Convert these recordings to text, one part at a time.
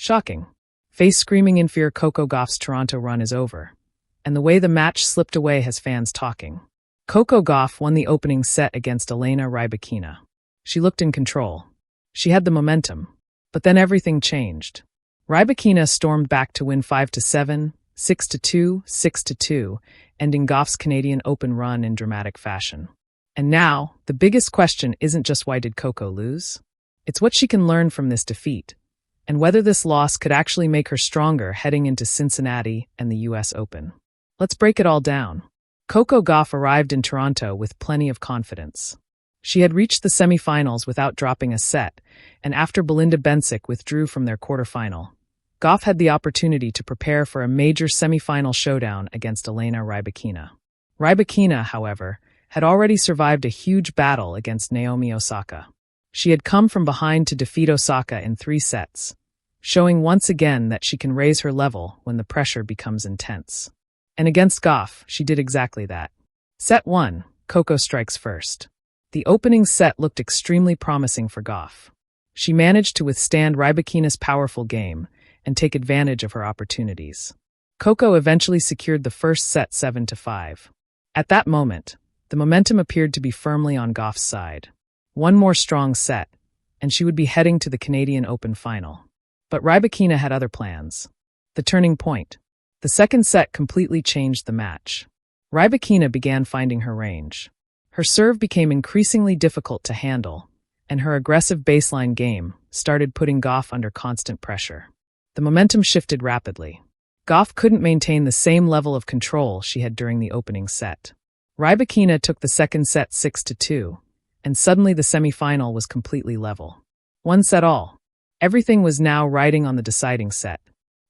Shocking. Face screaming in fear, Coco Gauff's Toronto run is over, and the way the match slipped away has fans talking. Coco Gauff won the opening set against Elena Rybakina. She looked in control. She had the momentum. But then everything changed. Rybakina stormed back to win 5-7, 6-2, 6-2, ending Gauff's Canadian Open run in dramatic fashion. And now, the biggest question isn't just why did Coco lose? It's what she can learn from this defeat, and whether this loss could actually make her stronger heading into Cincinnati and the US Open. Let's break it all down. Coco Gauff arrived in Toronto with plenty of confidence. She had reached the semifinals without dropping a set, and after Belinda Bencic withdrew from their quarterfinal, Gauff had the opportunity to prepare for a major semifinal showdown against Elena Rybakina. Rybakina, however, had already survived a huge battle against Naomi Osaka. She had come from behind to defeat Osaka in 3 sets, showing once again that she can raise her level when the pressure becomes intense. And against Gauff, she did exactly that. Set 1, Coco strikes first. The opening set looked extremely promising for Gauff. She managed to withstand Rybakina's powerful game and take advantage of her opportunities. Coco eventually secured the first set 7-5. At that moment, the momentum appeared to be firmly on Gauff's side. One more strong set, and she would be heading to the Canadian Open final. But Rybakina had other plans. The turning point. The second set completely changed the match. Rybakina began finding her range. Her serve became increasingly difficult to handle, and her aggressive baseline game started putting Gauff under constant pressure. The momentum shifted rapidly. Gauff couldn't maintain the same level of control she had during the opening set. Rybakina took the second set 6-2, and suddenly the semifinal was completely level. 1 set all. Everything was now riding on the deciding set.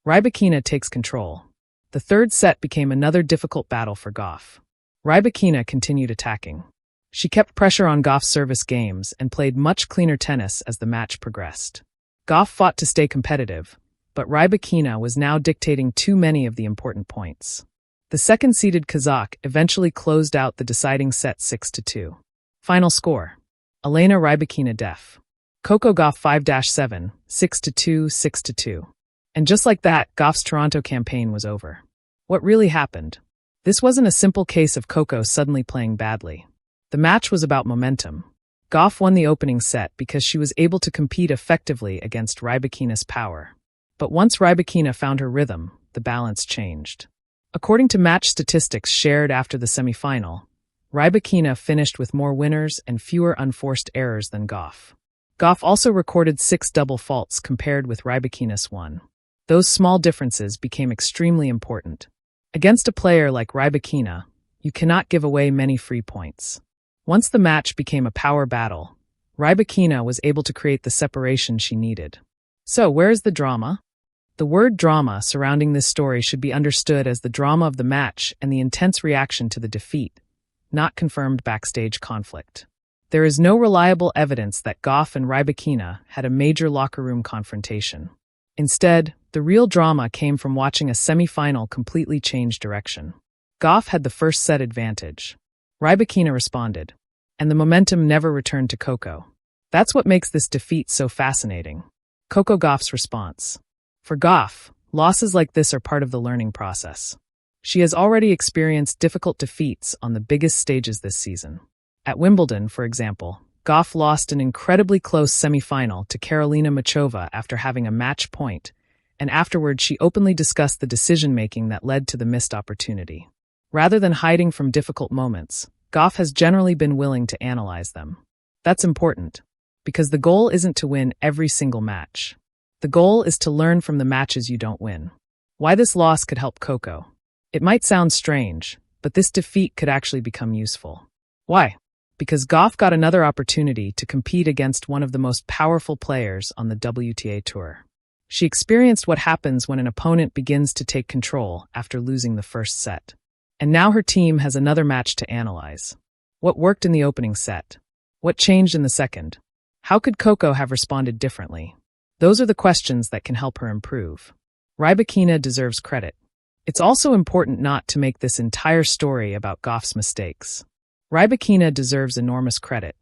Rybakina takes control. The third set became another difficult battle for Gauff. Rybakina continued attacking. She kept pressure on Gauff's service games and played much cleaner tennis as the match progressed. Gauff fought to stay competitive, but Rybakina was now dictating too many of the important points. The second-seeded Kazakh eventually closed out the deciding set 6-2. Final score: Elena Rybakina def. Coco Gauff 5-7, 6-2, 6-2. And just like that, Gauff's Toronto campaign was over. What really happened? This wasn't a simple case of Coco suddenly playing badly. The match was about momentum. Gauff won the opening set because she was able to compete effectively against Rybakina's power. But once Rybakina found her rhythm, the balance changed. According to match statistics shared after the semifinal, Rybakina finished with more winners and fewer unforced errors than Gauff. Gauff also recorded 6 double faults compared with Rybakina's 1. Those small differences became extremely important. Against a player like Rybakina, you cannot give away many free points. Once the match became a power battle, Rybakina was able to create the separation she needed. So, where is the drama? The word drama surrounding this story should be understood as the drama of the match and the intense reaction to the defeat, not confirmed backstage conflict. There is no reliable evidence that Gauff and Rybakina had a major locker room confrontation. Instead, the real drama came from watching a semi-final completely change direction. Gauff had the first set advantage. Rybakina responded, and the momentum never returned to Coco. That's what makes this defeat so fascinating. Coco Gauff's response. For Gauff, losses like this are part of the learning process. She has already experienced difficult defeats on the biggest stages this season. At Wimbledon, for example, Gauff lost an incredibly close semi-final to Karolina Muchova after having a match point, and afterward she openly discussed the decision-making that led to the missed opportunity. Rather than hiding from difficult moments, Gauff has generally been willing to analyze them. That's important, because the goal isn't to win every single match. The goal is to learn from the matches you don't win. Why this loss could help Coco? It might sound strange, but this defeat could actually become useful. Why? Because Gauff got another opportunity to compete against one of the most powerful players on the WTA Tour. She experienced what happens when an opponent begins to take control after losing the first set. And now her team has another match to analyze. What worked in the opening set? What changed in the second? How could Coco have responded differently? Those are the questions that can help her improve. Rybakina deserves credit. It's also important not to make this entire story about Gauff's mistakes. Rybakina deserves enormous credit.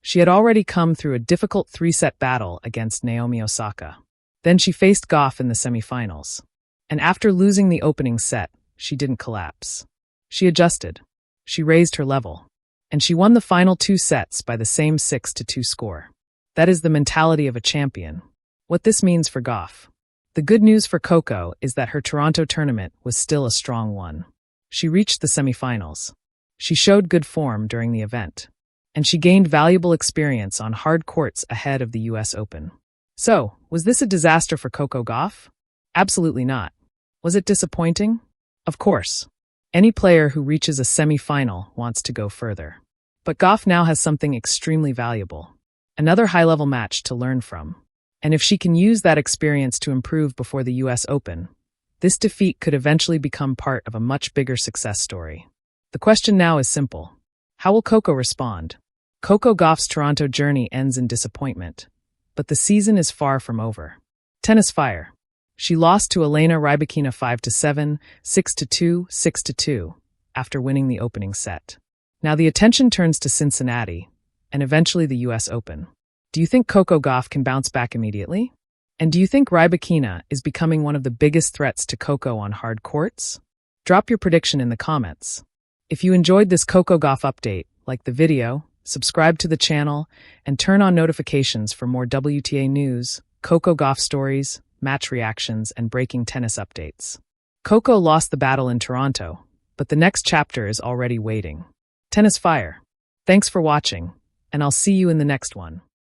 She had already come through a difficult 3-set battle against Naomi Osaka. Then she faced Gauff in the semifinals. And after losing the opening set, she didn't collapse. She adjusted. She raised her level. And she won the final 2 sets by the same 6-2 score. That is the mentality of a champion. What this means for Gauff. The good news for Coco is that her Toronto tournament was still a strong one. She reached the semifinals. She showed good form during the event. And she gained valuable experience on hard courts ahead of the US Open. So, was this a disaster for Coco Gauff? Absolutely not. Was it disappointing? Of course. Any player who reaches a semi-final wants to go further. But Gauff now has something extremely valuable. Another high-level match to learn from. And if she can use that experience to improve before the US Open, this defeat could eventually become part of a much bigger success story. The question now is simple. How will Coco respond? Coco Gauff's Toronto journey ends in disappointment. But the season is far from over. Tennis fire. She lost to Elena Rybakina 5-7, 6-2, 6-2, after winning the opening set. Now the attention turns to Cincinnati, and eventually the US Open. Do you think Coco Gauff can bounce back immediately? And do you think Rybakina is becoming one of the biggest threats to Coco on hard courts? Drop your prediction in the comments. If you enjoyed this Coco Gauff update, like the video, subscribe to the channel, and turn on notifications for more WTA news, Coco Gauff stories, match reactions, and breaking tennis updates. Coco lost the battle in Toronto, but the next chapter is already waiting. Tennis fire. Thanks for watching, and I'll see you in the next one.